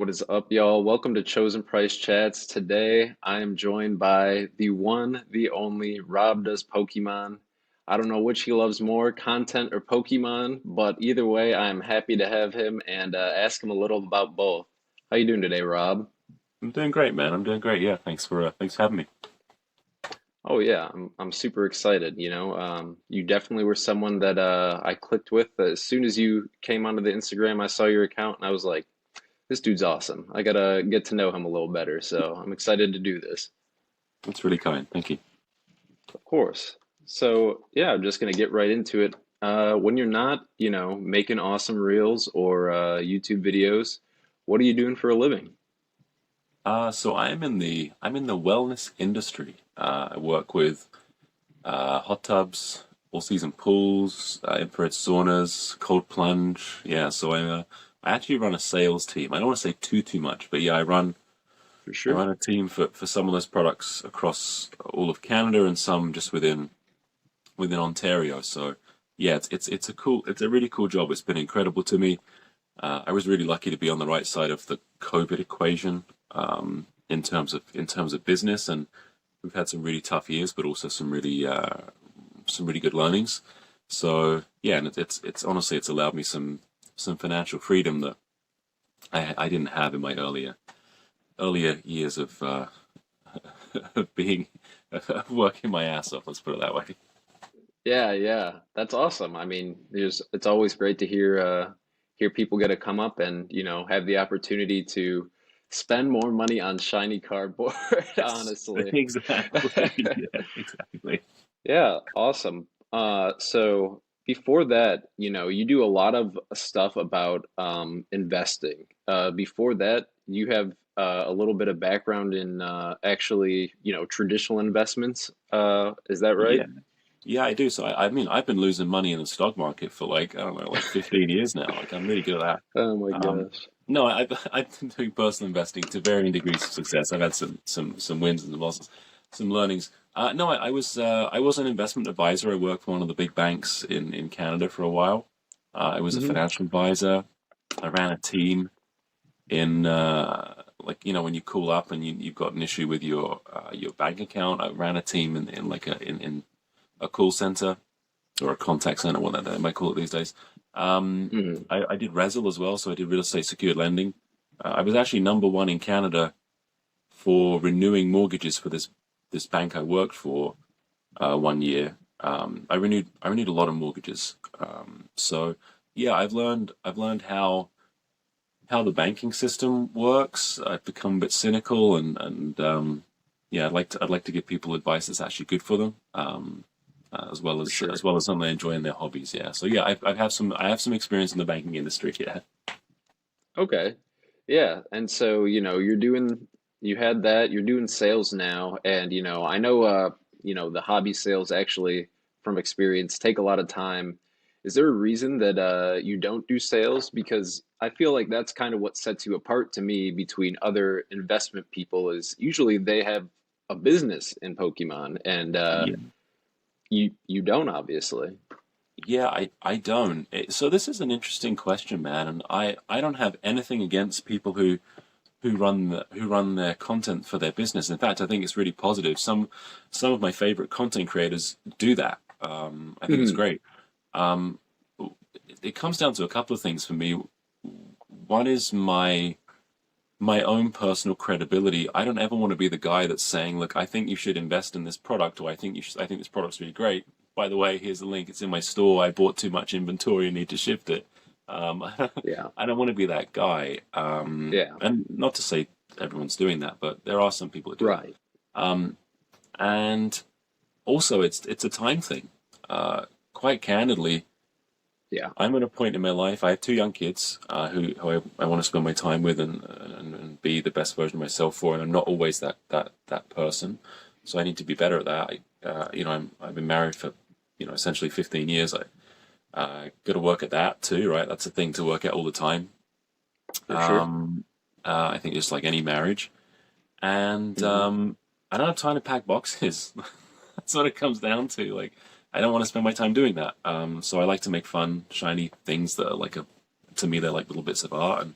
What is up, y'all? Welcome to Chosen Price Chats. Today, I am joined by the one, the only Rob Does Pokemon. I don't know which he loves more, content or Pokemon, but either way, I am happy to have him and ask him a little about both. How you doing today, Rob? I'm doing great, man. I'm doing great. Yeah, thanks for having me. Oh yeah, I'm super excited. You definitely were someone that I clicked with as soon as you came onto the Instagram. I saw your account and I was like, this dude's awesome. I gotta get to know him a little better, so I'm excited to do this. That's really kind. Thank you. Of course. So, yeah, I'm just gonna get right into it. When you're not, making awesome reels or YouTube videos, what are you doing for a living? So I'm in the wellness industry. I work with hot tubs, all season pools, infrared saunas, cold plunge. Yeah, so I actually run a sales team. I don't want to say too much, but yeah, For I sure. run a team for some of those products across all of Canada and some just within Ontario. So yeah, it's a really cool job. It's been incredible to me. I was really lucky to be on the right side of the COVID equation in terms of business, and we've had some really tough years, but also some really good learnings. So yeah, and it's honestly it's allowed me some financial freedom that I didn't have in my earlier years of being working my ass off. Let's put it that way. Yeah, yeah, that's awesome. I mean, it's always great to hear people get to come up and have the opportunity to spend more money on shiny cardboard, Yes, honestly. exactly. Yeah, exactly. Yeah, awesome. So before that, you do a lot of stuff about investing. Before that, you have a little bit of background in actually, traditional investments. Is that right? Yeah. Yeah, I do. So I mean, I've been losing money in the stock market for like I don't know, like 15 years now. Like I'm really good at Oh my that. gosh. No, I've been doing personal investing to varying degrees of success. I've had some wins and some losses, some learnings. No, I was an investment advisor. I worked for one of the big banks in Canada for a while. I was a Hmm. financial advisor. I ran a team in like when you call up and you've got an issue with your bank account. I ran a team in like in a call center or a contact center, what they might call it these days. Hmm. I did RESL as well, so I did real estate secured lending. I was actually number one in Canada for renewing mortgages for this bank I worked for one year. I renewed a lot of mortgages. So yeah, I've learned how the banking system works. I've become a bit cynical and yeah, I'd like to give people advice that's actually good for them. As well For as sure. well as something they enjoy in their hobbies. Yeah. So yeah, I have some experience in the banking industry. Yeah. Okay. Yeah. And so, you had that, you're doing sales now, and I know the hobby sales actually from experience take a lot of time. Is there a reason that you don't do sales? Because I feel like that's kind of what sets you apart to me between other investment people is usually they have a business in Pokemon and Yeah. you don't obviously. Yeah, I don't. So this is an interesting question, man, and I don't have anything against people who run their content for their business. In fact, I think it's really positive. Some of my favorite content creators do that. I think it's Mhm. great. Um, it comes down to a couple of things for me. One is my own personal credibility. I don't ever want to be the guy that's saying, "Look, I think you should invest in this product," or I think this product's really great. By the way, here's the link. It's in my store. I bought too much inventory and need to shift it." Um, Yeah. I don't want to be that guy. Yeah. And not to say everyone's doing that, but there are some people that do that. Right. Um, and also, it's a time thing. Quite candidly, Yeah. I'm at a point in my life. I have two young kids who I want to spend my time with and be the best version of myself for, and I'm not always that person. So I need to be better at that. I've been married for essentially 15 years. I got to work at that too, right? That's a thing to work at all the time. For sure. I think just like any marriage, and Hmm. I don't have time to pack boxes. That's what it comes down to. Like, I don't want to spend my time doing that. So I like to make fun, shiny things that are to me, they're like little bits of art, and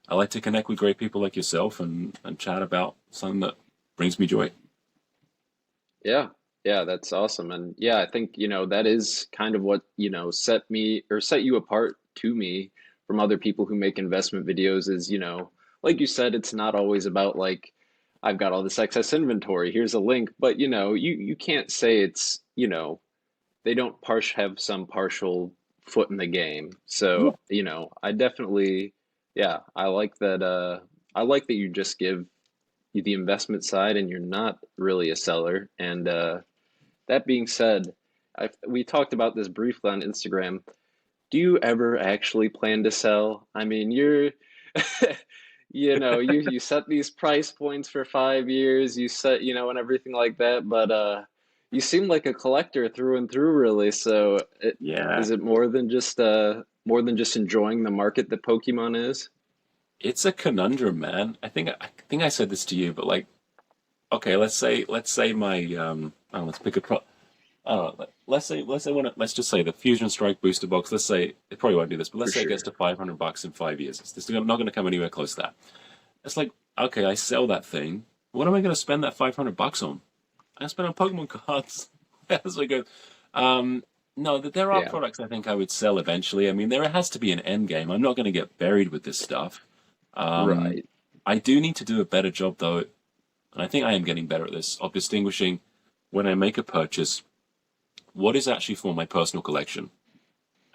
I like to connect with great people like yourself and chat about something that brings me joy. Yeah, yeah, that's awesome. And yeah, I think, that is kind of what, set me or set you apart to me from other people who make investment videos is, like you said, it's not always about like, I've got all this excess inventory, here's a link, but you can't say it's, they don't have some partial foot in the game. Yeah. So, I definitely, yeah, I like that you just give the investment side and you're not really a seller. And that being said, we talked about this briefly on Instagram. Do you ever actually plan to sell? I mean, you set these price points for 5 years, you set, and everything like that, but you seem like a collector through and through, really. So, Yeah. is it more than just enjoying the market that Pokemon is? It's a conundrum, man. I think I said this to you, but like, okay, let's say my oh, let's pick a pro. Let's say let's just say the Fusion Strike booster box. Let's say it probably won't do this, but For let's say it gets sure. to $500 in 5 years. It's not going to come anywhere close to that. It's like, okay, I sell that thing. What am I going to spend that $500 on? I spend on Pokemon cards. As we go. Um, no, that there are Yeah, products I think I would sell eventually. I mean, there has to be an end game. I'm not going to get buried with this stuff. Um, right. I do need to do a better job, though, and I think I am getting better at this, of distinguishing when I make a purchase, what is actually for my personal collection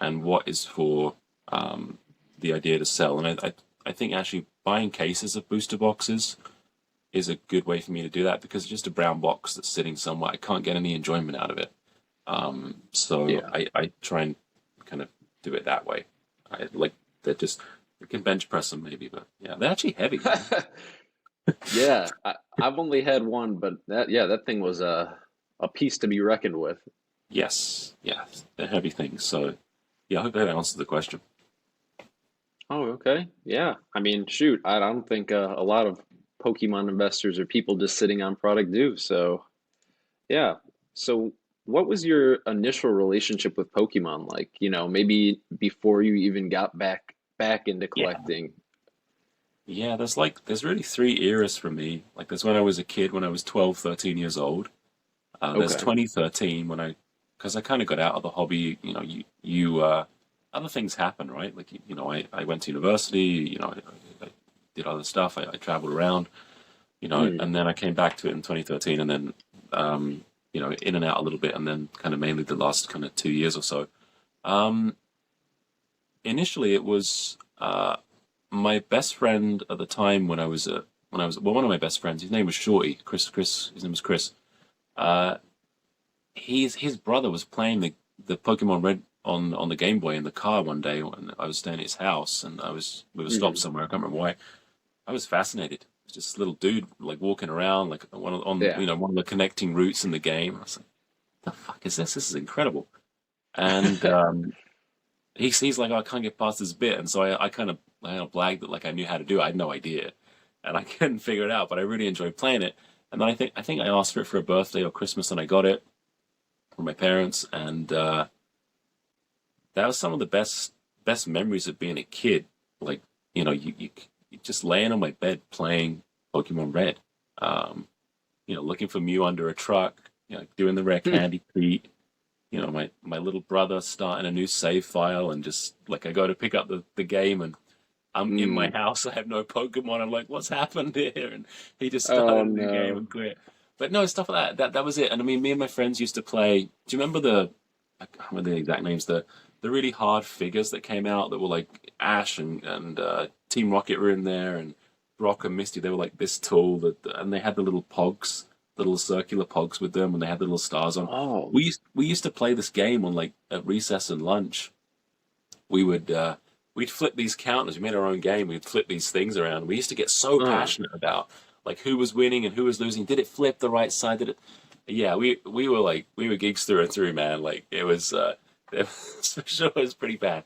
and what is for the idea to sell. And I think actually buying cases of booster boxes is a good way for me to do that because it's just a brown box that's sitting somewhere. I can't get any enjoyment out of it. So Yeah. I try and kind of do it that way. I like they're just you can bench press them maybe, but yeah, they're actually heavy, man. Yeah, I've only had one, but that thing was a piece to be reckoned with. Yes, yes, they're heavy things. So yeah, I hope that answers the question. Oh, okay. Yeah. I mean, shoot, I don't think a lot of Pokemon investors or people just sitting on product do. So, yeah. So, what was your initial relationship with Pokemon like? Maybe before you even got back into Yeah, collecting. yeah. There's really three eras for me. Like there's when I was a kid, when I was 12, 13 years old. There's Okay. 2013 when because I kind of got out of the hobby. Other things happen, right? Like, I went to university, I did other stuff. I traveled around, Hmm. and then I came back to it in 2013 and then, in and out a little bit. And then kind of mainly the last kind of 2 years or so. Um, Initially it was, my best friend at the time well, one of my best friends, his name was Shorty, his name was Chris. Uh, his brother was playing the Pokemon Red on the Game Boy in the car one day when I was staying at his house and we were stopped Hmm. somewhere. I can't remember why. I was fascinated. It was just this little dude like walking around like Yeah. one of the connecting routes in the game. I was like, "The fuck is this? This is incredible!" And he's like, "Oh, I can't get past this bit," and so I kind of blagged that like I knew how to do it. I had no idea, and I couldn't figure it out, but I really enjoyed playing it. And then I think I asked for it for a birthday or Christmas, and I got it from my parents, and that was some of the best memories of being a kid. Like you just laying on my bed playing Pokemon Red, looking for Mew under a truck, doing the rare candy treat. My little brother starting a new save file, and just like I go to pick up the game, and I'm in my Hmm. house. I have no Pokemon. I'm like, what's happened here? And he just Oh started a new game no. and quit. But no, stuff like that. That was it. And I mean, me and my friends used to play. Do you remember I can't remember the exact names. The really hard figures that came out that were like Ash and Team Rocket were in there, and Brock and Misty. They were like this tall, and they had the little pogs, little circular pogs with them, and they had the little stars on. Oh. We used to play this game on like at recess and lunch. We would we'd flip these counters. We made our own game. We'd flip these things around. We used to get so Uh. passionate about like who was winning and who was losing. Did it flip the right side? Did it? Yeah, we were geeks through and through, man. Like it was, it was for sure it was pretty bad,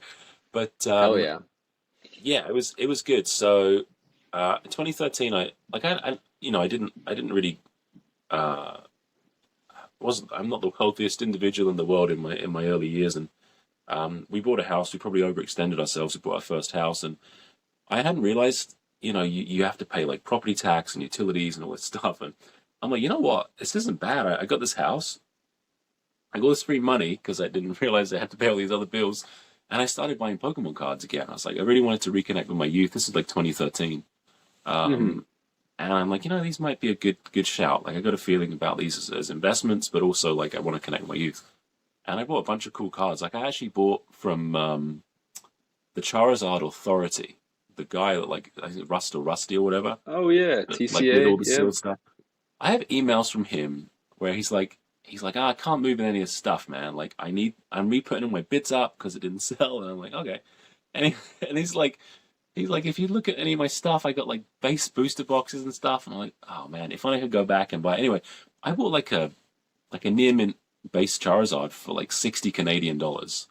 but Hell yeah. yeah, it was good. So, in 2013, I didn't really uh wasn't I'm not the healthiest individual in the world in my early years, and we bought a house. We probably overextended ourselves. We bought our first house, and I hadn't realized you have to pay like property tax and utilities and all this stuff. And I'm like, you know what? This isn't bad. I got this house. I got this free money because I didn't realize I had to pay all these other bills. And I started buying Pokemon cards again. I was like, I really wanted to reconnect with my youth. This is like 2013. Hmm. And I'm like, these might be a good shout. Like I got a feeling about these as investments, but also like I want to connect with my youth. And I bought a bunch of cool cards. Like I actually bought from the Charizard Authority, the guy that like I think Rust or Rusty or whatever, Oh yeah, that, like did TCA. all the Yep. sealed stuff. I have emails from him where he's like, I can't move in any of this stuff, man. Like I'm re-putting all my bids up because it didn't sell, and I'm like, okay. And and he's like, if you look at any of my stuff, I got like base booster boxes and stuff, and I'm like, oh man, if only I could go back and buy. Anyway, I bought like a near mint base Charizard for like 60 Canadian dollars,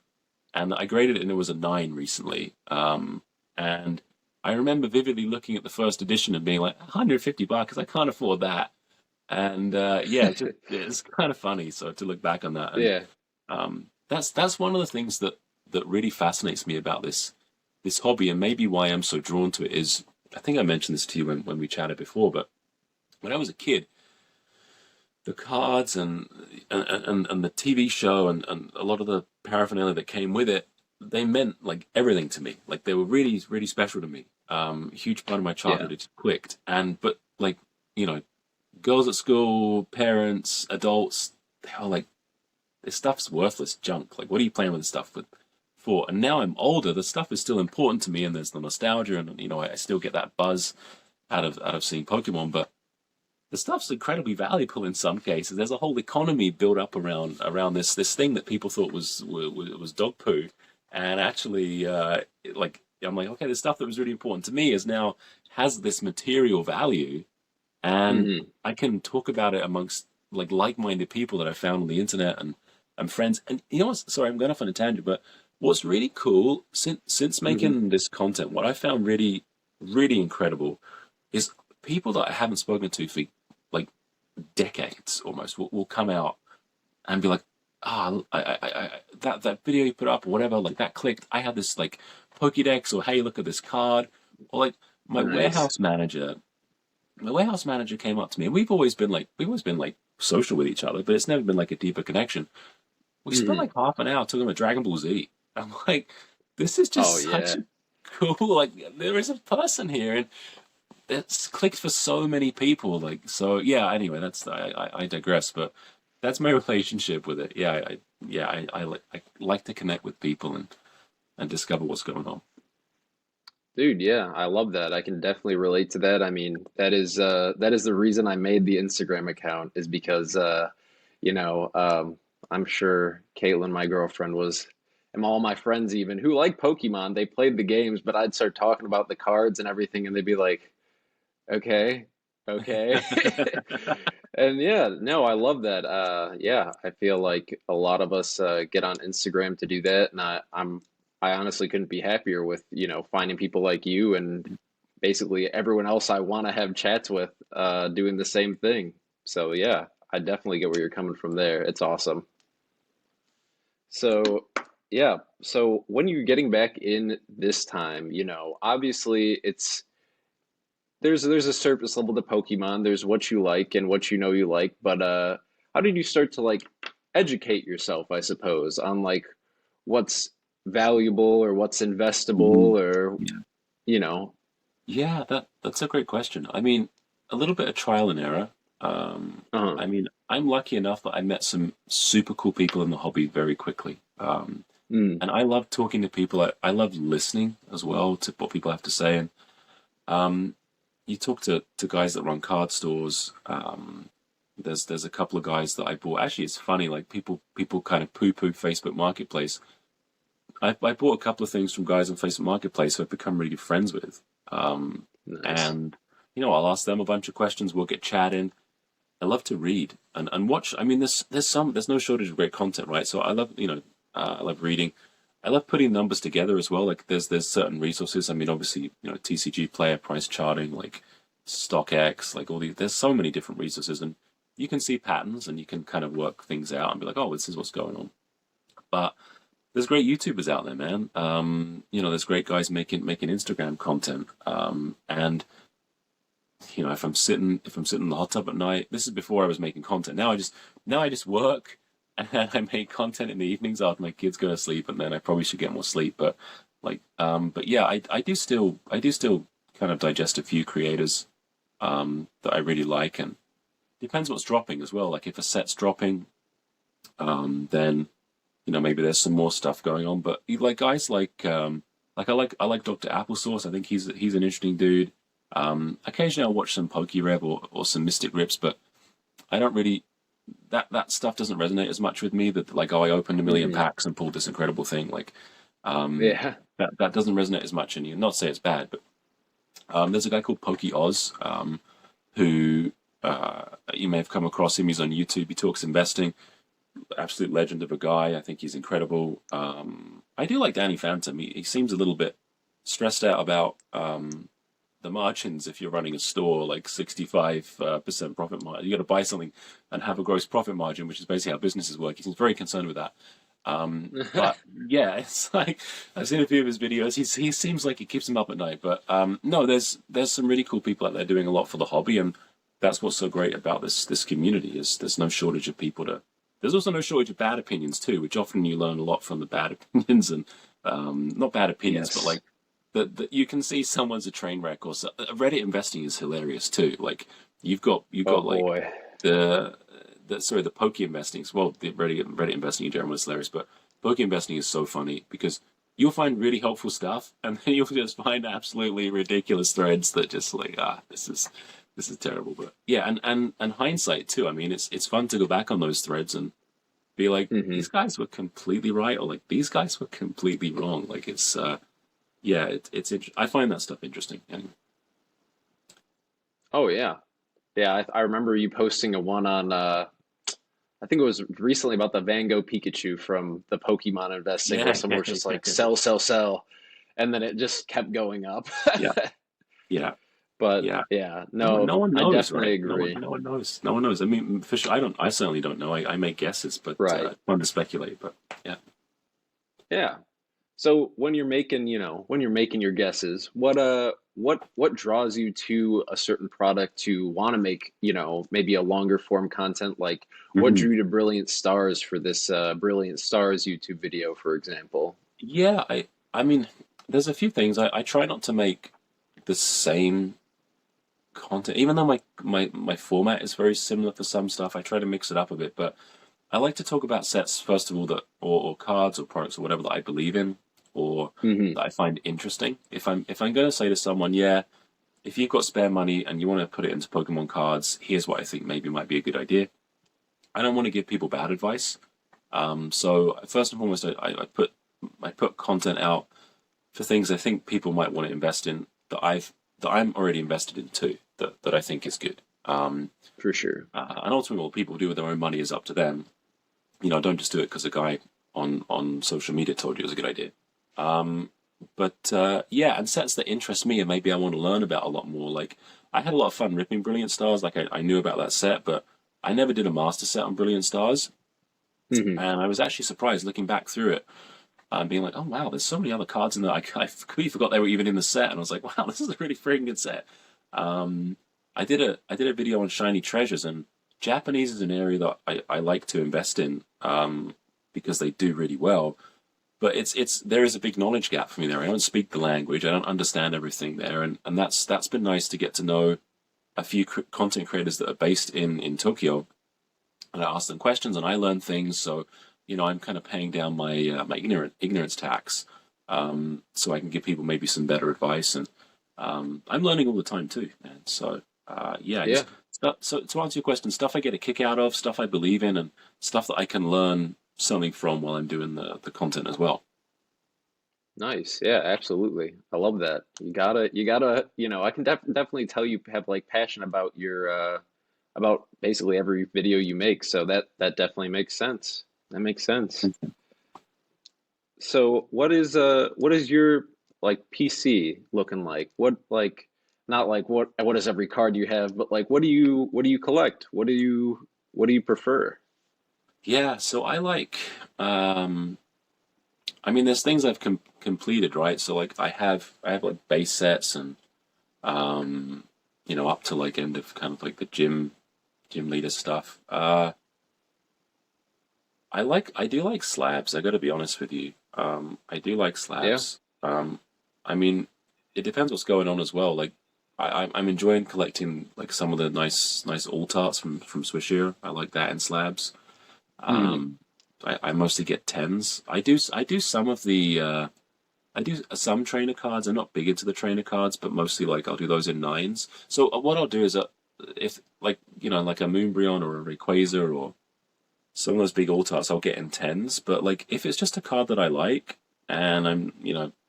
and I graded it and it was a 9 recently. And I remember vividly looking at the first edition and being like, 150 bucks, I can't afford that. And yeah, it's kind of funny. So to look back on that, and Yeah. that's one of the things that really fascinates me about this hobby, and maybe why I'm so drawn to it is I think I mentioned this to you when we chatted before, but when I was a kid, the cards and the TV show and a lot of the paraphernalia that came with it, they meant like everything to me. Like they were really, really special to me. Huge part of my Yeah. childhood. It clicked. But like, you know, girls at school, parents, adults, they were like, this stuff's worthless junk. Like, what are you playing with this stuff for? And now I'm older, the stuff is still important to me, and there's the nostalgia, and I still get that buzz out of seeing Pokemon. But the stuff's incredibly valuable in some cases. There's a whole economy built up around this thing that people thought was dog poo, and actually, like I'm like, okay, the stuff that was really important to me is now has this material value, and Hmm. I can talk about it amongst like-minded people that I found on the internet and friends. And you know what? Sorry, I'm going off on a tangent, but what's really cool since Hmm. making this content, what I found really really incredible is people that I haven't spoken to for like decades almost will come out and be like, that video you put up or whatever, like that clicked. I had this like Pokédex, or hey, look at this card, or like my Nice. warehouse manager. My warehouse manager came up to me, and we've always been like social with each other, but it's never been like a deeper connection. We spent Hmm. like half an hour talking about Dragon Ball Z. I'm like, this is Oh just such yeah. a cool. Like, there is a person here, and it's clicked for so many people. Like, so yeah. Anyway, I digress, but that's my relationship with it. I like to connect with people and discover what's going on. Dude, yeah, I love that. I can definitely relate to that. I mean, that is the reason I made the Instagram account is because you know, I'm sure Caitlin, my girlfriend, was and all my friends even who like Pokemon, they played the games, but I'd start talking about the cards and everything and they'd be like, "Okay, okay." And yeah, no, I love that. Yeah, I feel like a lot of us get on Instagram to do that, and I honestly couldn't be happier with, finding people like you and basically everyone else I want to have chats with doing the same thing. So yeah, I definitely get where you're coming from there. It's awesome. So yeah, so when you're getting back in this time, obviously there's a surface level to Pokemon. There's what you like and what you know you like, but how did you start to like educate yourself, I suppose, on like what's valuable or what's Mhm. investable or Yeah. you know. Yeah, that's a great question. I mean, a little bit of trial and error. Uh-huh. I mean, I'm lucky enough that I met some super cool people in the hobby very quickly. Mm, And I love talking to people. I love listening as well to what people have to say. And um, you talk to guys that run card stores. There's a couple of guys that I bought. Actually, it's funny. Like people kind of poo-poo Facebook Marketplace. I bought a couple of things from guys on Facebook Marketplace who I've become really good friends with. Um, nice. and I'll ask them a bunch of questions. We'll get chatting. I love to read and watch. I mean, there's no shortage of great content, right? So I love reading. I love putting numbers together as well. Like there's certain resources. I mean, obviously, TCG player price charting, like StockX, like all these. There's so many different resources, and you can see patterns and you can kind of work things out and be like, oh, this is what's going on. But there's great YouTubers out there, man. There's great guys making Instagram content. And if I'm sitting in the hot tub at night, this is before I was making content. Now I just work and I make content in the evenings after my kids go to sleep, and then I probably should get more sleep. But yeah, I do still kind of digest a few creators that I really like, and depends what's dropping as well. Like if a set's dropping, then maybe there's some more stuff going on. But like guys like I like Dr. Applesauce. I think he's an interesting dude. Occasionally I'll watch some PokeRev or some Mystic Rips, but I don't really that stuff doesn't resonate as much with me. That like, oh, I opened a million Hmm. packs and pulled this incredible thing. Like Yeah. that doesn't resonate as much. And you not say it's bad, but there's a guy called Pokey Oz, who you may have come across him. He's on YouTube. He talks investing. Absolute legend of a guy. I think he's incredible. I do like Danny Phantom. He seems a little bit stressed out about the margins if you're running a store, like 65% profit margin. You got to buy something and have a gross profit margin, which is basically how businesses work. He seems very concerned with that. But yeah, it's like I've seen a few of his videos. He seems like it keeps him up at night. But no, there's some really cool people out there doing a lot for the hobby, and that's what's so great about this community is there's no shortage of people to. There's also no shortage of bad opinions too, which often you learn a lot from the bad opinions and not bad opinions, but Yes. like that you can see someone's a train wreck. Or Reddit investing is hilarious too. Like you've got Oh like boy. the the poke investing. Well, the Reddit investing in general is hilarious, but poke investing is so funny because you'll find really helpful stuff, and then you'll just find absolutely ridiculous threads that just like this is terrible. But yeah, and hindsight too. I mean, it's fun to go back on those threads and be like, Hmm. these guys were completely right, or like these guys were completely wrong. Like it's yeah, I find that stuff interesting. Anyway. Oh yeah. Yeah, I remember you posting a one on I think it was recently about the Van Gogh Pikachu from the Pokemon investing where Yeah, someone yeah, was just yeah, like sell, sell, sell, and then it just kept going up. yeah, yeah. But Yeah. yeah, No no, one I knows, definitely right? No one, agree. no one knows. No one knows. I mean, for sure, I don't. I certainly don't know. I make guesses, but Right. fun to speculate. But yeah. Yeah. So when you're making, when you're making your guesses, what draws you to a certain product to want to make, maybe a longer form content? Like what Mhm. drew you to Brilliant Stars for this Brilliant Stars YouTube video, for example? Yeah. I mean, there's a few things. I try not to make the same content, even though my format is very similar for some stuff. I try to mix it up a bit, but I like to talk about sets first of all or cards or products or whatever that I believe in or Hmm. that I find interesting. If I'm going to say to someone, yeah, if you've got spare money and you want to put it into Pokemon cards, here's what I think maybe might be a good idea. I don't want to give people bad advice. So first and foremost, I put content out for things I think people might want to invest in that I'm already invested in too. That I think is good. For sure. And ultimately, what people do with their own money is up to them. Don't just do it because a guy on social media told you it was a good idea. Um, but yeah, and sets that interest me and maybe I want to learn about a lot more. Like I had a lot of fun ripping Brilliant Stars. Like I knew about that set, but I never did a master set on Brilliant Stars. Hmm. And I was actually surprised looking back through it and being like, oh wow, there's so many other cards in there. I completely forgot they were even in the set, and I was like, wow, this is a really freaking good set. Um, I did a video on shiny treasures, and Japanese is an area that I like to invest in because they do really well. But there is a big knowledge gap for me there. I don't speak the language. I don't understand everything there, and that's been nice to get to know a few content creators that are based in Tokyo, and I ask them questions and I learn things. So I'm kind of paying down my ignorance tax, so I can give people maybe some better advice, and I'm learning all the time too, man. So yeah, Yeah. just so to answer your question, stuff I get a kick out of, stuff I believe in, and stuff that I can learn something from while I'm doing the content as well. Nice. Yeah, absolutely. I love that. You gotta, I can definitely tell you have like passion about your about basically every video you make. So that definitely makes sense. That makes sense. So what is your like PC looking like? What like not like what is every card you have, but like what do you collect? What do you prefer? Yeah, so I like I mean, there's things I've completed, right? So like I have like base sets and um, up to like end of kind of like the gym leader stuff. I do like slabs. I got to be honest with you. I do like Yeah. slabs. I mean, it depends what's going on as well. Like, I'm enjoying collecting like some of the nice alt arts from Swisher. I like that in slabs. Hmm. Um, I mostly get tens. I do some of the I do some trainer cards. I'm not big into the trainer cards, but mostly like I'll do those in nines. So what I'll do is if like like a Moonbryon or a Rayquaza or some of those big alt arts I'll get in tens, but like if it's just a card that I like and I'm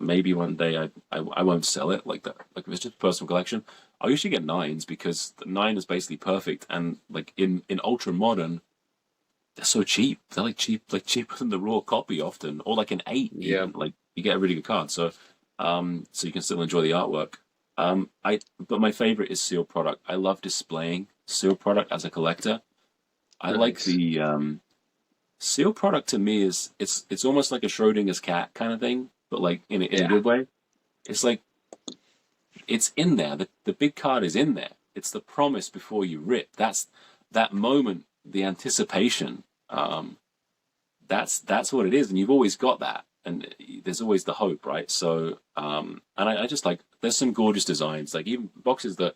maybe one day I won't sell it like that. Like if it's just a personal collection, I'll usually get nines because the nine is basically perfect. And like in ultra modern, they're so cheap. They're like cheaper than the raw copy often, or like an eight Yeah. even. Like you get a really good card, so you can still enjoy the artwork. But my favorite is seal product. I love displaying seal product as a collector. I like Nice. the seal product to me is it's almost like a Schrodinger's cat kind of thing, but like in a Yeah. good way. It's like it's in there. The big card is in there. It's the promise before you rip. That's that moment, the anticipation. That's what it is, and you've always got that, and there's always the hope, right? So, and I just like there's some gorgeous designs, like even boxes that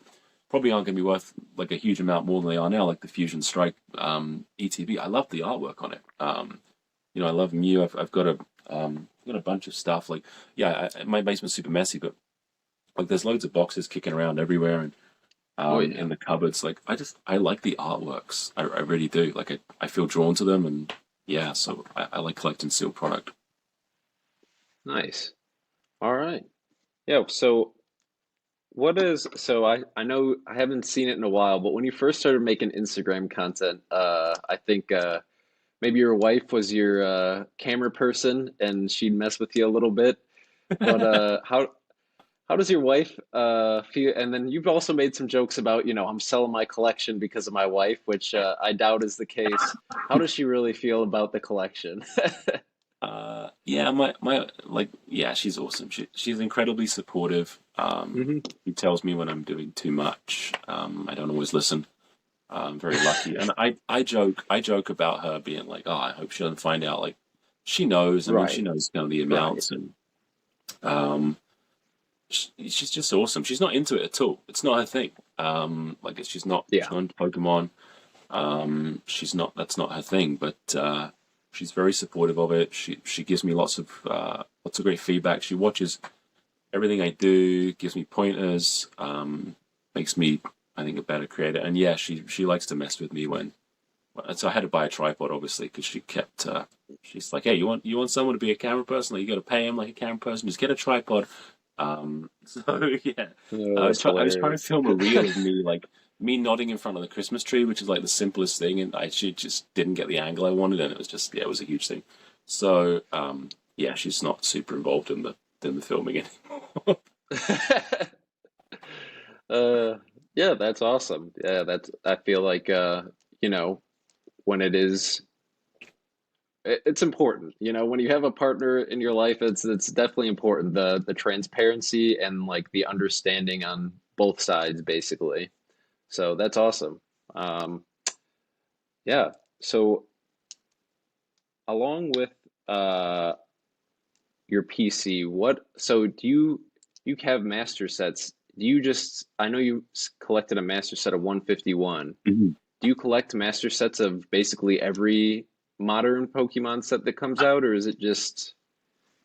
probably aren't going to be worth like a huge amount more than they are now, like the Fusion Strike ETB. I love the artwork on it. I love Mew. I've got a bunch of stuff. Like, yeah, my basement's super messy, but like there's loads of boxes kicking around everywhere, and Oh yeah. in the cupboards. Like I like the artworks. I really do. Like I feel drawn to them, and yeah, so I like collecting sealed product. Nice. All right. Yeah. So I know I haven't seen it in a while, but when you first started making Instagram content, I think maybe your wife was your camera person and she'd mess with you a little bit. But how does your wife feel? And then you've also made some jokes about, I'm selling my collection because of my wife, which I doubt is the case. How does she really feel about the collection? Yeah, my like yeah, she's awesome. She's incredibly supportive. Hmm. She tells me when I'm doing too much. I don't always listen. I'm very lucky, and I joke about her being like, oh, I hope she doesn't find out. Like she knows. I mean, she Right, knows kind of the right. amounts, and um, she's just awesome. She's not into it at all. It's not her thing. Like she's Yeah. not into Pokemon. She's not. That's not her thing. But she's very supportive of it. She gives me lots of great feedback. She watches everything I do, gives me pointers, makes me, I think, a better creator. And yeah, she likes to mess with me when. So I had to buy a tripod, obviously, because she kept. She's like, "Hey, you want someone to be a camera person? Like, you got to pay him like a camera person. Just get a tripod." So yeah, Oh, I was that's trying to hilarious. film a reel of me like me nodding in front of the Christmas tree, which is like the simplest thing, and she just didn't get the angle I wanted, and it was just yeah, it was a huge thing. So yeah, she's not super involved in the filming anymore. Uh, yeah, that's awesome. Yeah, I feel like you know, when it's important. When you have a partner in your life, it's definitely important. The transparency and like the understanding on both sides, basically. So that's awesome. Um, yeah. So along with uh your PC, do you have master sets? I know you collected a master set of 151. Mhm. Do you collect master sets of basically every modern Pokemon set that comes out, or is it just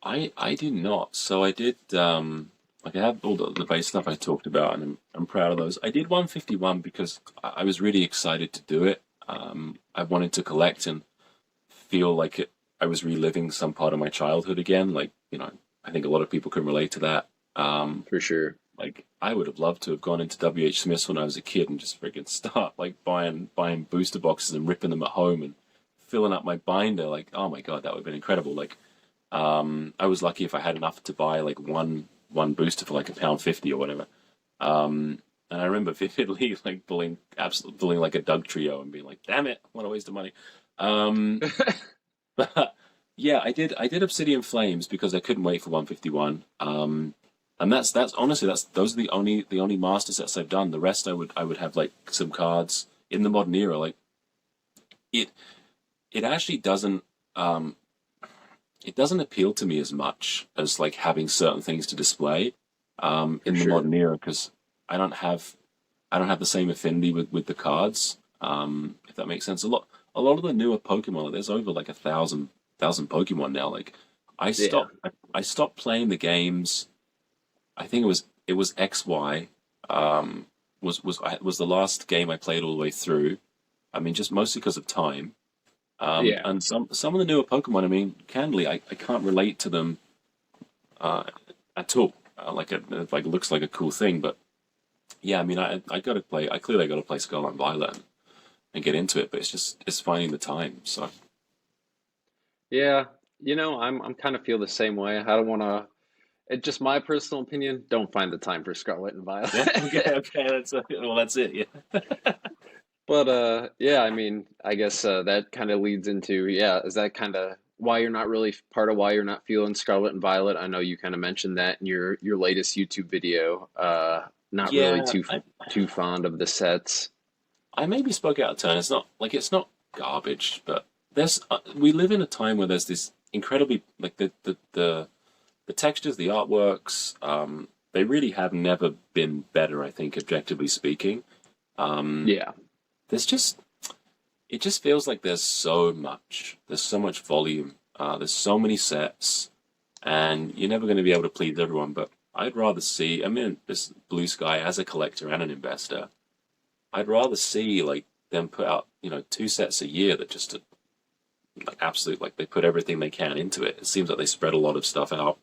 I do not. So I did like I have all the base stuff I talked about, and I'm proud of those. I did 151 because I was really excited to do it. I wanted to collect and feel like I was reliving some part of my childhood again. Like I think a lot of people can relate to that. for sure? Like I would have loved to have gone into WH Smith's when I was a kid and just freaking start like buying booster boxes and ripping them at home and filling up my binder. Like oh my god, that would have been incredible. Like I was lucky if I had enough to buy like one booster for like £1.50 or whatever. And I remember vividly like pulling like a Doug trio and being like, "Damn it, what a waste of money." Um, Yeah, I did Obsidian Flames because I couldn't wait for 151. And that's honestly those are the only master sets I've done. The rest I would have like some cards in the modern era. Like it it actually um it doesn't appeal to me as much as like having certain things to display For in the sure. modern era because I don't have I don't have the same affinity with the cards. If that makes sense. A lot of the newer Pokemon, like, there's over like thousand Pokemon now. Like Yeah. I stopped playing the games. I think it was XY. Was the last game I played all the way through. I mean, just mostly because of time. Yeah. And some of the newer Pokemon, I mean, candidly, I can't relate to them uh, at all. It like looks like a cool thing, but yeah, I mean, I got to play. I clearly got to play Scarlet and Violet and get into it, but it's finding the time. So Yeah. I'm kind of feel the same way. I don't want to. It's just my personal opinion. Don't find the time for Scarlet and Violet. yeah, okay, that's well, that's it. Yeah, But yeah, I mean, I guess that kind of leads into, yeah, is that kind of why you're not really part of why you're not feeling Scarlet and Violet? I know you kind of mentioned that in your latest YouTube video. Not really yeah. too fond of the sets. I maybe spoke out of turn. It's not like it's not garbage, but there's we live in a time where there's this incredibly like the textures, the artworks. They really have never been better. I think, objectively speaking, um, Yeah. there's just it just feels like there's so much. There's so much volume. There's so many sets, and you're never going to be able to please everyone. But I'd rather see. I mean, this Blue Sky as a collector and an investor. I'd rather see like them put out two sets a year that just like absolute like they put everything they can into it. It seems like they spread a lot of stuff out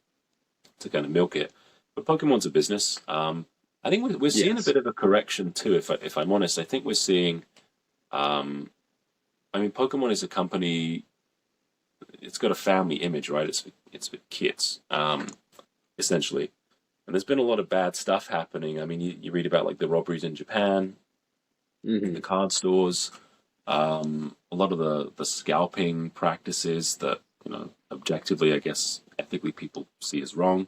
to kind of milk it. But Pokemon's a business. I think we're seeing a Yes. bit of a correction too. If I'm honest, I think we're seeing. Um, I mean, Pokemon is a company. It's got a family image, right? It's for kids, essentially. And there's been a lot of bad stuff happening. I mean, you read about like the robberies in Japan, in the Hmm. card stores, a lot of the scalping practices that objectively, I guess, ethically people see as wrong.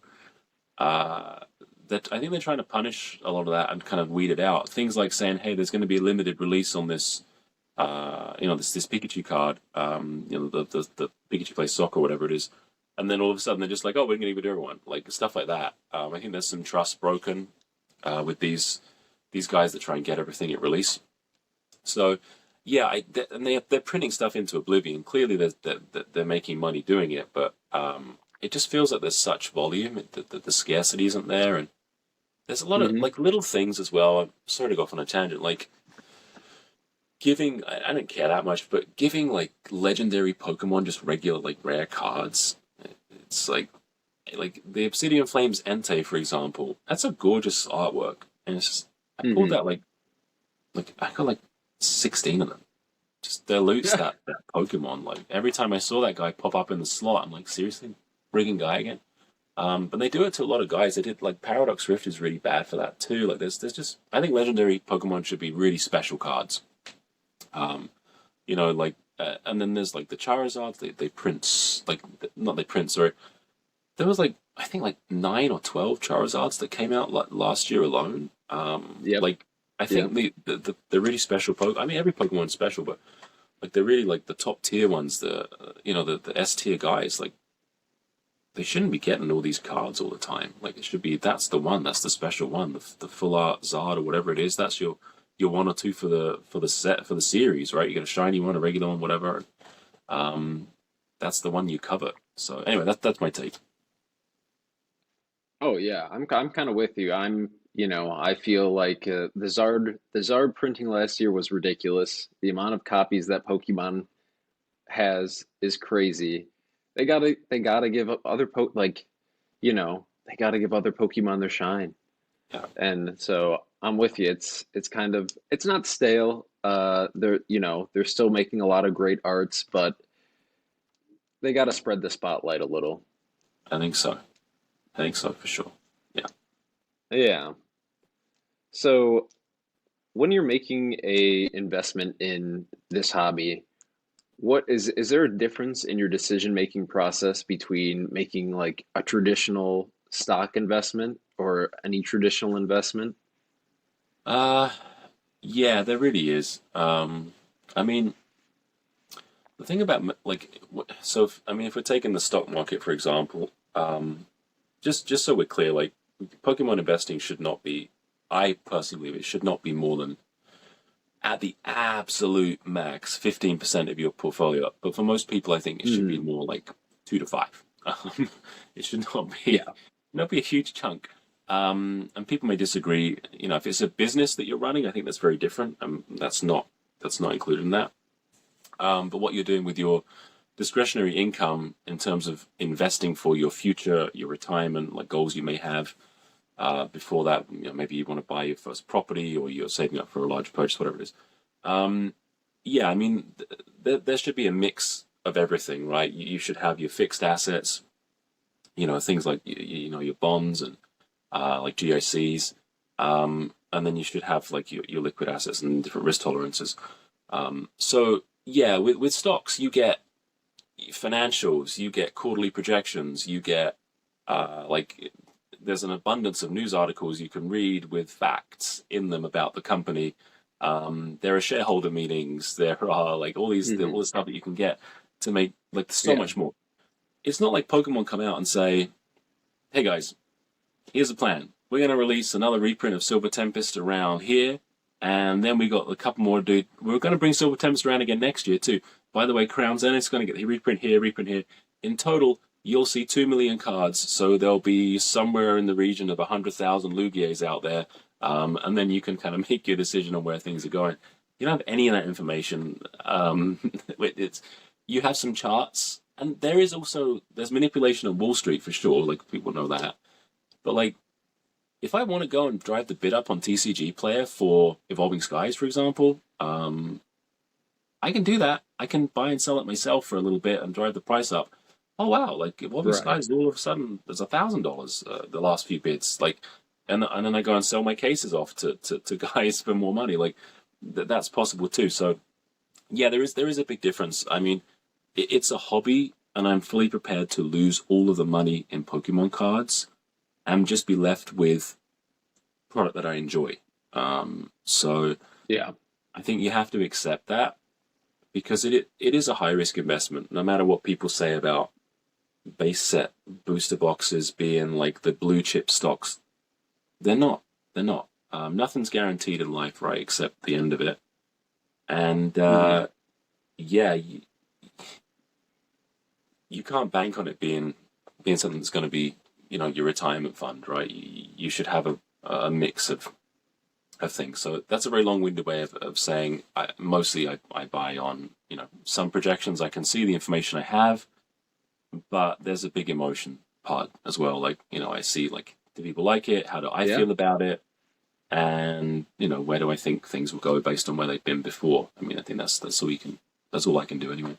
Uh, that I think they're trying to punish a lot of that and kind of weed it out. Things like saying, "Hey, there's going to be a limited release on this, this Pikachu card, the Pikachu plays soccer, or whatever it is." And then all of a sudden they're just like, "Oh, we're going to give it to everyone," like stuff like that. I think there's some trust broken with these guys that try and get everything at release. So, yeah, and they're printing stuff into oblivion. Clearly, they're making money doing it, but it just feels like there's such volume that the scarcity isn't there, and there's a lot of Hmm. like little things as well. I'm sorry to go off on a tangent, like giving I don't care that much, but giving like legendary Pokemon just regular like rare cards. It's like the Obsidian Flames Entei, for example. That's a gorgeous artwork, and it's just, I pulled Hmm. that like I got like 16 of them. Just dilutes that Pokemon. Like every time I saw that guy pop up in the slot, I'm like, seriously, frigging guy again. But they do it to a lot of guys. They did like Paradox Rift is really bad for that too. Like there's just I think legendary Pokemon should be really special cards. Um, and then there's like the Charizards. They print like not they print. Sorry, there was like I think like 9 or 12 Charizards that came out like last year alone. Yep. Like I Yep. think the really special Pokemon. I mean, every Pokemon's special, but like they're really like the top tier ones, the S tier guys. Like they shouldn't be getting all these cards all the time. Like it should be that's the one, that's the special one, the full art Zard or whatever it is. That's your one or two for the set for the series, right? You get a shiny one, a regular one, whatever. Um, that's the one you cover. So anyway, that's my take. Oh yeah, I'm kind of with you. I feel like the Zard printing last year was ridiculous. The amount of copies that Pokemon has is crazy. They gotta give up other they gotta give other Pokemon their shine. Yeah, And so I'm with you. It's not stale. They're still making a lot of great arts, but they gotta spread the spotlight a little. I think so. I think so for sure. Yeah. Yeah. So when you're making a investment in this hobby, Is there a difference in your decision-making process between making like a traditional stock investment or any traditional investment? Uh, yeah, there really is. I mean, the thing about so if, I mean, if we're taking the stock market for example, just so we're clear, like Pokemon investing should not be. I personally believe it should not be more than at the absolute max 15% of your portfolio. But for most people, I think it should be Hmm. more like 2 to 5. It should Yeah. not be a huge chunk. And people may disagree. You know, if it's a business that you're running, I think that's very different. That's not included in that. But what you're doing with your discretionary income in terms of investing for your future, your retirement, like goals you may have before that, you know, maybe you want to buy your first property or you're saving up for a large purchase, whatever it is. Um, yeah, I mean, there should be a mix of everything, right? You should have your fixed assets, you know, things like you know your bonds and like GICs, and then you should have like your liquid assets and different risk tolerances. So yeah, with stocks, you get financials, you get quarterly projections, you get like there's an abundance of news articles you can read with facts in them about the company. There are shareholder meetings. There are like Hmm. all the stuff that you can get to make like so Yeah. much more. It's not like Pokemon come out and say, "Hey guys, here's the plan. We're going to release another reprint of Silver Tempest around here, and then we got a couple more. Dude, we're going to bring Silver Tempest around again next year too. By the way, Crown Zenith's going to get the reprint here, reprint here. In total, you'll see 2 million cards, so there'll be somewhere in the region of 100,000 Lugiers out there, and then you can kind of make your decision on where things are going. You don't have any of that information. It's you have some charts, and there's manipulation on Wall Street for sure. Like people know that, but like if I want to go and drive the bid up on TCG Player for Evolving Skies, for example, I can do that. I can buy and sell it myself for a little bit and drive the price up. Oh wow! Like Evolving Right. Skies, all of a sudden there's $1,000 the last few bids. Like, and then I go and sell my cases off to guys for more money. Like that's possible too. So yeah, there is a big difference. I mean, it's a hobby, and I'm fully prepared to lose all of the money in Pokemon cards and just be left with product that I enjoy. So Yeah. I think you have to accept that because it is a high risk investment. No matter what people say about base set booster boxes being like the blue chip stocks, they're not. They're not. Nothing's guaranteed in life, right? Except the end of it. And Hmm. yeah, you can't bank on it being something that's going to be your retirement fund, right? You should have a mix of things. So that's a very long-winded way of saying mostly I buy on some projections. I can see the information I have, but there's a big emotion part as well. Like I see like do people like it? How do I Yeah. feel about it? And where do I think things will go based on where they've been before? I mean, I think that's all I can do anyway.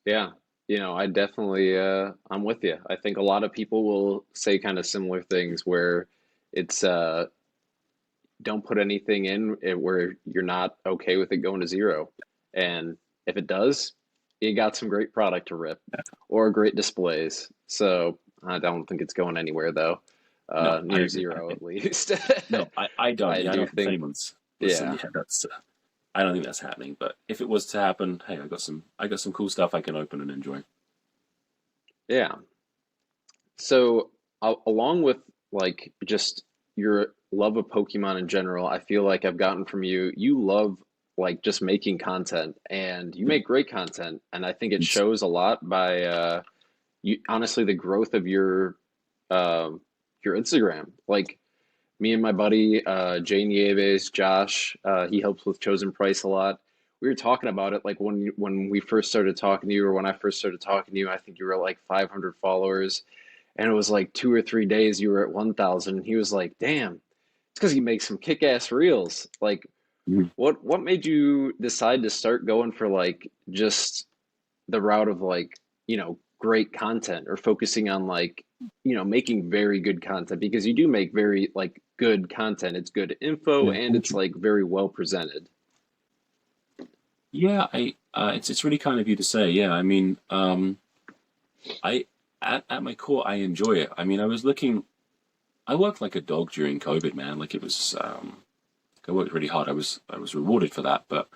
Yeah. I definitely I'm with you. I think a lot of people will say kind of similar things where it's don't put anything in where you're not okay with it going to zero. And if it does, you got some great product to rip or great displays. So I don't think it's going anywhere though, No, I near agree. zero at least. No, I don't. I Yeah, I do don't think think, anyone's listen. yeah, Yeah, that's. I don't think that's happening. But if it was to happen, hey, I got some cool stuff I can open and enjoy. yeah. So along with like just your love of Pokemon in general, I feel like I've gotten from you, you love like just making content and you make great content. And I think it shows a lot by you honestly the growth of um your Instagram. Like me and my buddy Jay Nieves, Josh, he helps with Chosen Price a lot. We were talking about it like when we first started talking to you or when I first started talking to you, I think you were at like 500 followers and it was like 2 or 3 days you were at 1,000. He was like, "Damn, it's because you make some kick-ass reels." Like, Mhm. what made you decide to start going for like just the route of like great content or focusing on like making very good content because you do make very like good content. It's good info Yeah, and thank it's you. like very well presented. Yeah, it's really kind of you to say. Yeah, I mean, I at my core, I enjoy it. I mean, I worked like a dog during COVID, man. Like it was, I worked really hard. I was rewarded for that. But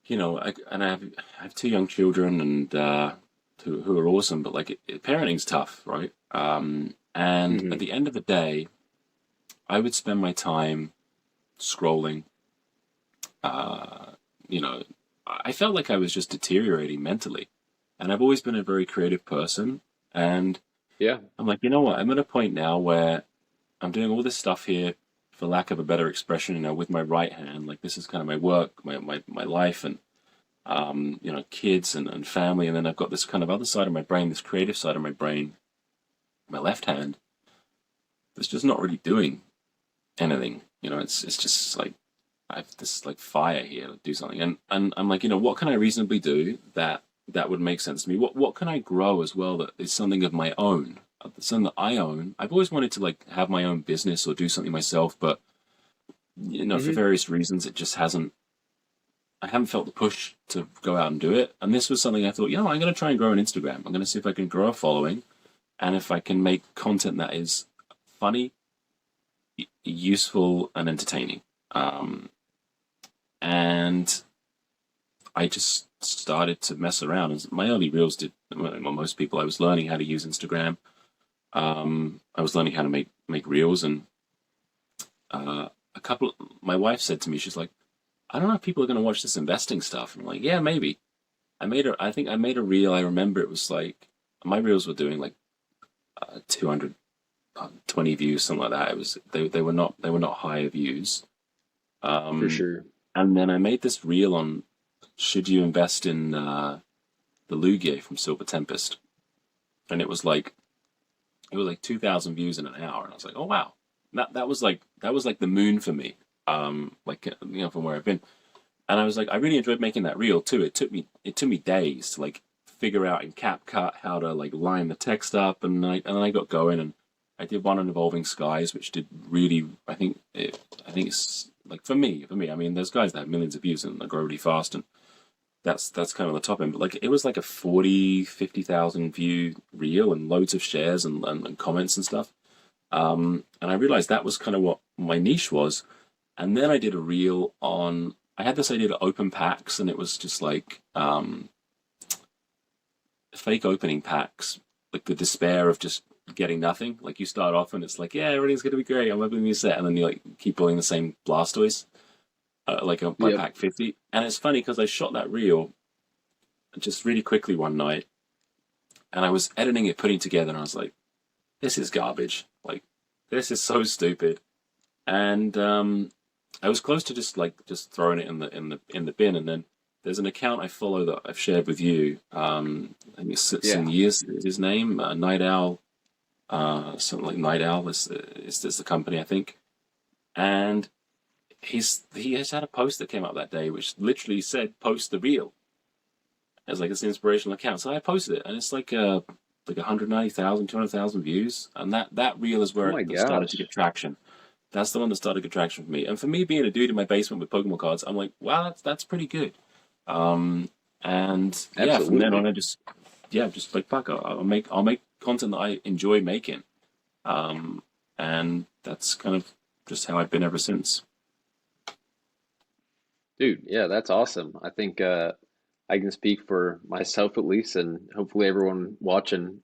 I have two young children and who are awesome. But like parenting's tough, right? And at Hmm. the end of the day, I would spend my time scrolling. Uh, you know, I felt like I was just deteriorating mentally, and I've always been a very creative person. And Yeah, I'm like, you know what? I'm at a point now where I'm doing all this stuff here, for lack of a better expression, with my right hand. Like this is kind of my work, my life, and kids and family. And then I've got this kind of other side of my brain, this creative side of my brain, my left hand, that's just not really doing anything. It's just like I have this like fire here to do something, and I'm like, what can I reasonably do that would make sense to me? What can I grow as well that is something of my own, something that I own? I've always wanted to like have my own business or do something myself, but for hmm, various reasons, it just hasn't. I haven't felt the push to go out and do it. And this was something I thought, I'm going to try and grow an Instagram. I'm going to see if I can grow a following, and if I can make content that is funny, useful, and entertaining. And I just started to mess around. As my early reels did, well, most people, I was learning how to use Instagram. I was learning how to make reels, and a couple. My wife said to me, she's like, "I don't know if people are going to watch this investing stuff." And I'm like, "Yeah, maybe." I think I made a reel. I remember it was like my reels were doing like 220 views, something like that. It was they were not high views. for Um, sure. and then I made this reel on should you invest in the Lugia from Silver Tempest, and it was like 2,000 views in an hour, and I was like, oh wow, that was like the moon for me. Like from where I've been, and I was like, I really enjoyed making that reel too. It took me days to like figure out in CapCut how to like line the text up, and then I got going, and I did one on Evolving Skies, which did really. I think it's like for me. I mean, there's guys that have millions of views and they grow really fast, and that's kind of the top end. But like it was like a 40, 50,000 view reel and loads of shares and comments and stuff. And I realized that was kind of what my niche was. And then I did a reel on. I had this idea to open packs, and it was just like fake opening packs, like the despair of just getting nothing. Like you start off and it's like, yeah, everything's gonna be great. I'm opening this set, and then you like keep pulling the same Blastoise, like by Yep. pack 50. And it's funny because I shot that reel just really quickly one night, and I was editing it, putting it together, and I was like, this is garbage. Like this is so stupid. And I was close to just throwing it in the bin, and then there's an account I follow that I've shared with you. I think it's in Yeah. years is his name, Night Owl, something like Night Owl is the company I think, and he has had a post that came out that day which literally said post the reel as like this inspirational account. So I posted it, and it's like 190,000, 200,000 views, and that reel is Oh where my it started to gosh. get traction. That's the one that started good traction for me. And for me, being a dude in my basement with Pokemon cards, I'm like, wow, that's pretty good. And yeah, from then on, Absolutely. just like fuck, I'll make content that I enjoy making. Um, and that's kind of just how I've been ever since. Dude, yeah, that's awesome. I think I can speak for myself at least, and hopefully everyone watching.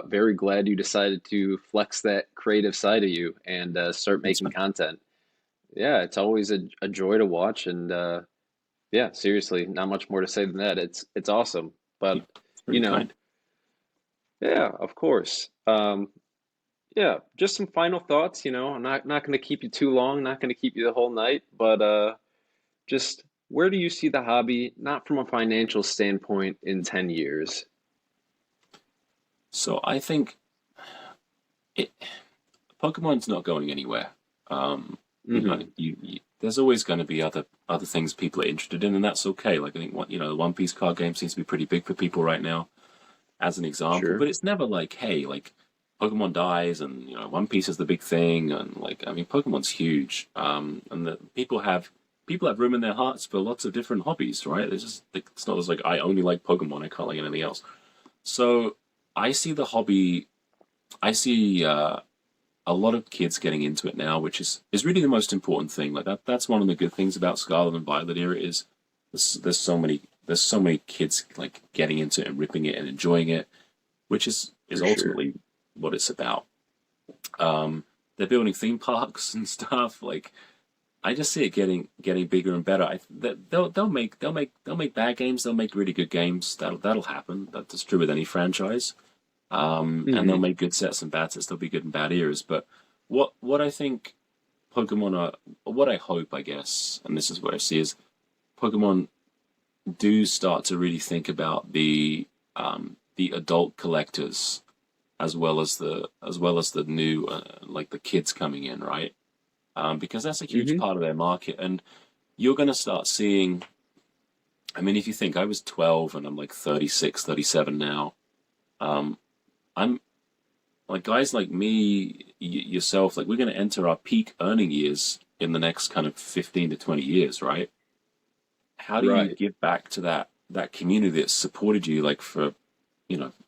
Very glad you decided to flex that creative side of you and start Thanks, making man. content. Yeah, it's always a joy to watch, and yeah, seriously, not much more to say than that. It's awesome. Yeah, But you really know, kind. yeah, of course. Yeah, just some final thoughts. I'm not going to keep you too long, not going to keep you the whole night, but just where do you see the hobby, not from a financial standpoint, in 10 years? So I think it Pokemon's not going anywhere. Um, Hmm. there's always going to be other things people are interested in, and that's okay. Like I think the One Piece card game seems to be pretty big for people right now, as an example. Sure. But it's never like, hey, like Pokemon dies, and One Piece is the big thing, and like I mean, Pokemon's huge, and the people have. people have room in their hearts for lots of different hobbies, right? It's just like, it's not just like I only like Pokemon, I can't like anything else. So I see the hobby. I see a lot of kids getting into it now, which is really the most important thing. Like that's one of the good things about Scarlet and Violet era is there's so many kids like getting into it and ripping it and enjoying it, which is For sure. ultimately what it's about. They're building theme parks and stuff. Like I just see it getting bigger and better. They'll make bad games. They'll make really good games. That'll happen. That's true with any franchise. And they'll Hmm. make good sets and bad sets. There'll be good and bad eras. But what I think Pokemon are, what I hope, I guess, and this is what I see is Pokemon do start to really think about the adult collectors as well as the new like the kids coming in, right? Because that's a huge Hmm. part of their market, and you're going to start seeing. I mean, if you think I was 12 and I'm like 36, 37 now, um, I'm like guys like me, yourself, like we're going to enter our peak earning years in the next kind of 15 to 20 years, right? How do you Right. give back to that community that supported you like for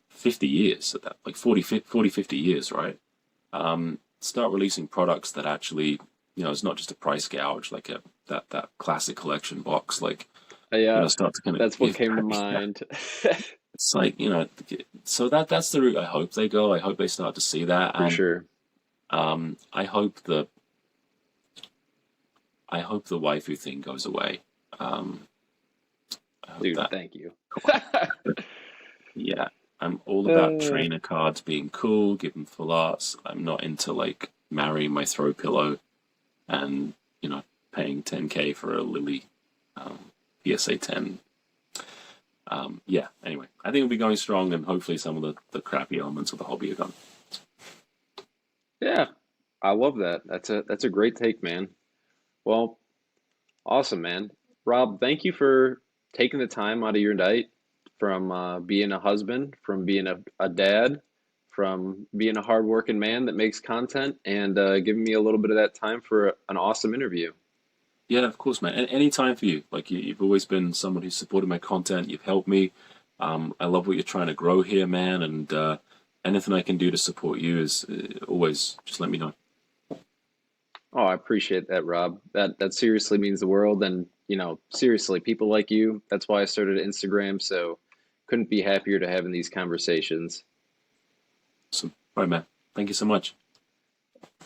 50 years at that like 50 years, right? Start releasing products that actually it's not just a price gouge like a that classic collection box, like Yeah, start to kind of that's what give came to back. Yeah, mind. it's like so that's the route I hope they go. I hope they start to see that, For and sure. I hope the waifu thing goes away. um I hope Dude, that. thank you. Yeah, I'm all about Uh, trainer cards being cool, giving full arts. I'm not into like marrying my throw pillow and paying 10K for a Lily PSA 10. Yeah. Anyway, I think it'll be going strong, and hopefully some of the crappy elements of the hobby are gone. yeah, I love that. That's a great take, man. Well, awesome, man. Rob, thank you for taking the time out of your night from being a husband, from being a dad, from being a hardworking man that makes content, and giving me a little bit of that time for an awesome interview. Yeah, of course, man. Any time for you. Like you've always been someone who's supported my content. You've helped me. I love what you're trying to grow here, man. And anything I can do to support you is always just let me know. Oh, I appreciate that, Rob. That seriously means the world, and seriously, people like you. That's why I started Instagram, so couldn't be happier to having these conversations. Awesome. All right, man. Thank you so much.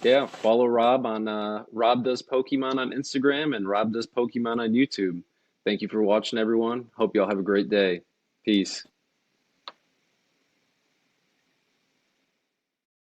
Yeah, follow Rob on Rob Does Pokemon on Instagram and Rob Does Pokemon on YouTube. Thank you for watching, everyone. Hope y'all have a great day. Peace.